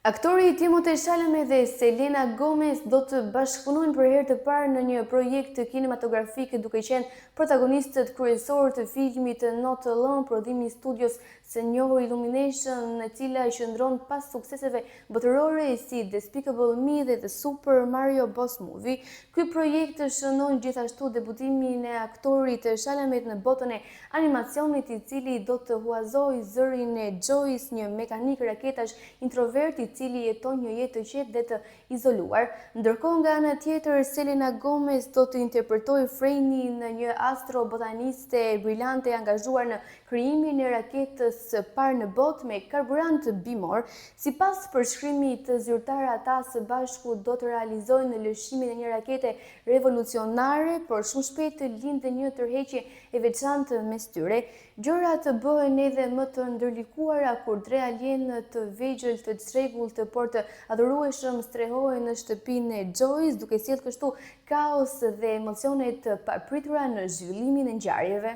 Aktori Timothée Chalamet dhe Selena Gomez do të bashkëpunojnë për herë të parë në një projekt kinematografik duke qenë protagonistët kryesorë të filmit Not Alone, prodhimi i studios Senyo Illumination, e cila qëndron pas sukseseve botërore si Despicable Me dhe The Super Mario Bros. Movie. Ky projekt shënon gjithashtu debutimin e aktorit Chalamet në botën e animacionit, i cili do të huazojë zërin e Joyce, një mekanik raketash introvert i cili jeton një jetë të qetë dhe të izoluar. Ndërkohë nga ana tjetër, Selena Gomez do të interpretojë Franny, një astrobotaniste brillante angazhuar në krijimin e raketës së parë në botë me karburant bimor. Sipas përshkrimit të zyrtar, ata së bashku do të realizojnë lëshimin e një rakete revolucionare, por shumë shpejt të lindë një tërheqje e veçantë mes tyre. Gjërat bëhen edhe më të ndërlikuara kur tre alienë të vegjël të çrregullt por të adhurueshëm strehohen në shtëpinë e Joyce, duke sjellë kështu kaos dhe emocione të papritura në zhvillimin e ngjarjeve.